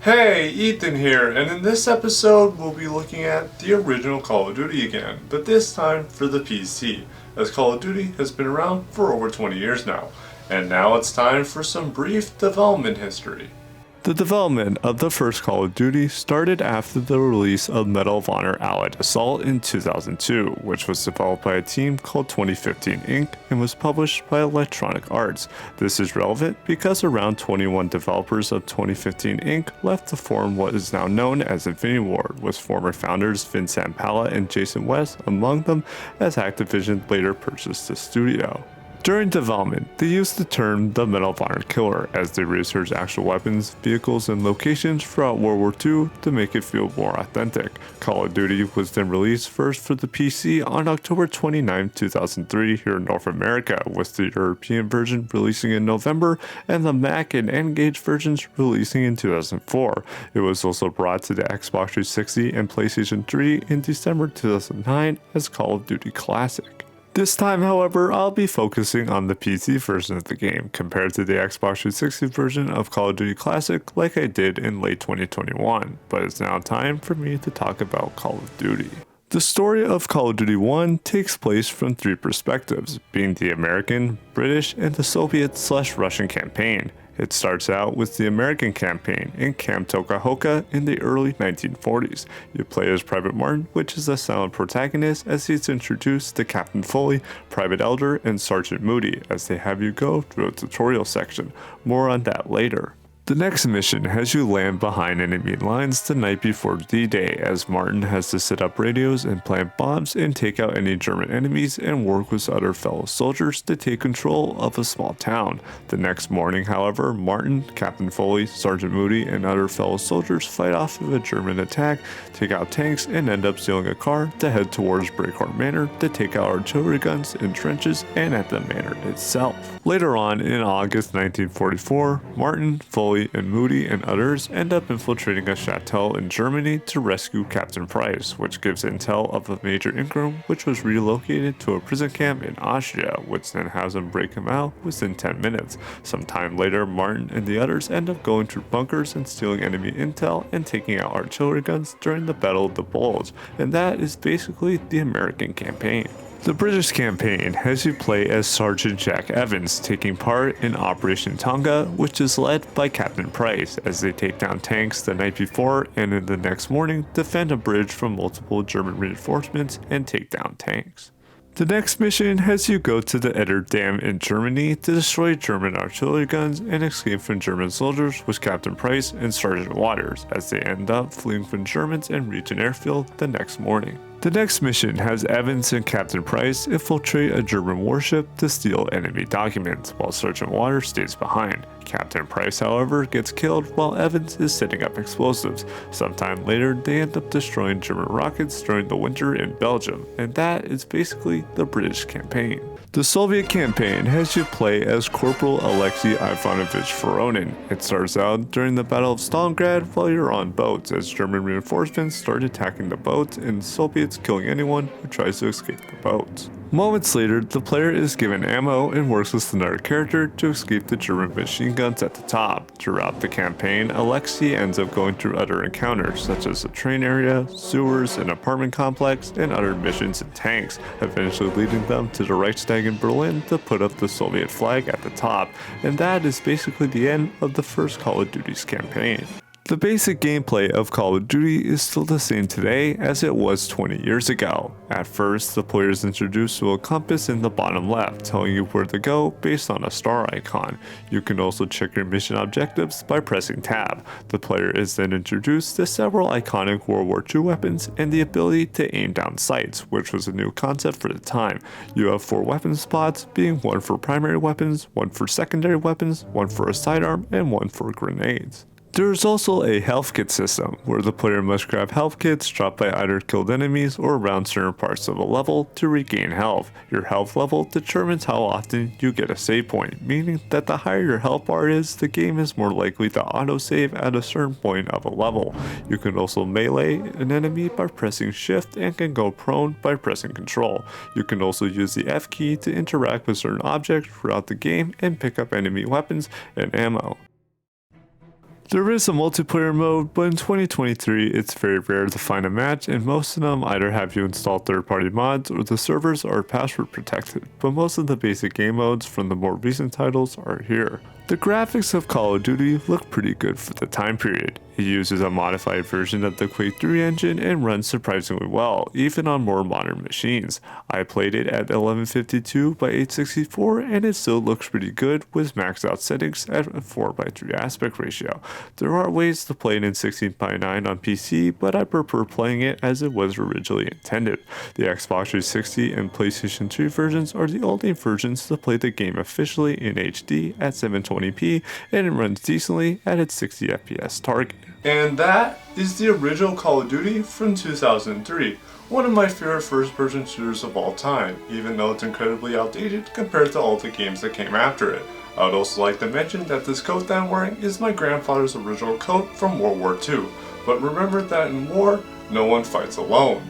Hey, Ethan here, and in this episode we'll be looking at the original Call of Duty again, but this time for the PC, as Call of Duty has been around for over 20 years now. And now it's time for some brief development history. The development of the first Call of Duty started after the release of Medal of Honor Allied Assault in 2002, which was developed by a team called 2015 Inc. and was published by Electronic Arts. This is relevant because around 21 developers of 2015 Inc. left to form what is now known as Infinity Ward, with former founders Vince Zampella and Jason West among them, as Activision later purchased the studio. During development, they used the term the Medal of Honor Killer as they researched actual weapons, vehicles, and locations throughout World War II to make it feel more authentic. Call of Duty was then released first for the PC on October 29, 2003 here in North America, with the European version releasing in November and the Mac and N-Gage versions releasing in 2004. It was also brought to the Xbox 360 and PlayStation 3 in December 2009 as Call of Duty Classic. This time, however, I'll be focusing on the PC version of the game compared to the Xbox 360 version of Call of Duty Classic like I did in late 2021, but it's now time for me to talk about Call of Duty. The story of Call of Duty 1 takes place from three perspectives, being the American, British, and the Soviet/Russian campaign. It starts out with the American campaign in Camp Tokahoka in the early 1940s. You play as Private Martin, which is the silent protagonist, as he's introduced to Captain Foley, Private Elder, and Sergeant Moody as they have you go through a tutorial section. More on that later. The next mission has you land behind enemy lines the night before D-Day, as Martin has to set up radios and plant bombs and take out any German enemies and work with other fellow soldiers to take control of a small town. The next morning, however, Martin, Captain Foley, Sergeant Moody, and other fellow soldiers fight off of a German attack, take out tanks, and end up stealing a car to head towards Breakheart Manor to take out artillery guns in trenches and at the manor itself. Later on, in August 1944, Martin, Foley, and Moody and others end up infiltrating a chateau in Germany to rescue Captain Price, which gives intel of a Major Ingram, which was relocated to a prison camp in Austria, which then has him break him out within 10 minutes. Sometime later, Martin and the others end up going through bunkers and stealing enemy intel and taking out artillery guns during the Battle of the Bulge, and that is basically the American campaign. The British campaign has you play as Sergeant Jack Evans, taking part in Operation Tonga, which is led by Captain Price, as they take down tanks the night before and in the next morning defend a bridge from multiple German reinforcements and take down tanks. The next mission has you go to the Eder Dam in Germany to destroy German artillery guns and escape from German soldiers with Captain Price and Sergeant Waters, as they end up fleeing from Germans and reach an airfield the next morning. The next mission has Evans and Captain Price infiltrate a German warship to steal enemy documents, while Sergeant Waters stays behind. Captain Price, however, gets killed while Evans is setting up explosives. Sometime later, they end up destroying German rockets during the winter in Belgium, and that is basically the British campaign. The Soviet campaign has you play as Corporal Alexei Ivanovich Voronin. It starts out during the Battle of Stalingrad while you're on boats, as German reinforcements start attacking the boats and Soviets killing anyone who tries to escape the boats. Moments later, the player is given ammo and works with another character to escape the German machine guns at the top. Throughout the campaign, Alexei ends up going through other encounters, such as a train area, sewers, an apartment complex, and other missions and tanks, eventually leading them to the Reichstag in Berlin to put up the Soviet flag at the top, and that is basically the end of the first Call of Duty's campaign. The basic gameplay of Call of Duty is still the same today as it was 20 years ago. At first, the player is introduced to a compass in the bottom left, telling you where to go based on a star icon. You can also check your mission objectives by pressing tab. The player is then introduced to several iconic World War II weapons and the ability to aim down sights, which was a new concept for the time. You have 4 weapon spots, being 1 for primary weapons, 1 for secondary weapons, 1 for a sidearm, and 1 for grenades. There is also a health kit system, where the player must grab health kits dropped by either killed enemies or around certain parts of a level to regain health. Your health level determines how often you get a save point, meaning that the higher your health bar is, the game is more likely to autosave at a certain point of a level. You can also melee an enemy by pressing shift and can go prone by pressing control. You can also use the F key to interact with certain objects throughout the game and pick up enemy weapons and ammo. There is a multiplayer mode, but in 2023 it's very rare to find a match, and most of them either have you install third-party mods or the servers are password protected, but most of the basic game modes from the more recent titles are here. The graphics of Call of Duty look pretty good for the time period. It uses a modified version of the Quake 3 engine and runs surprisingly well, even on more modern machines. I played it at 1152 by 864 and it still looks pretty good with maxed out settings at a 4:3 aspect ratio. There are ways to play it in 16:9 on PC, but I prefer playing it as it was originally intended. The Xbox 360 and PlayStation 3 versions are the only versions to play the game officially in HD at 720p, and it runs decently at its 60 FPS target. And that is the original Call of Duty from 2003, one of my favorite first-person shooters of all time, even though it's incredibly outdated compared to all the games that came after it. I would also like to mention that this coat that I'm wearing is my grandfather's original coat from World War II, but remember that in war, no one fights alone.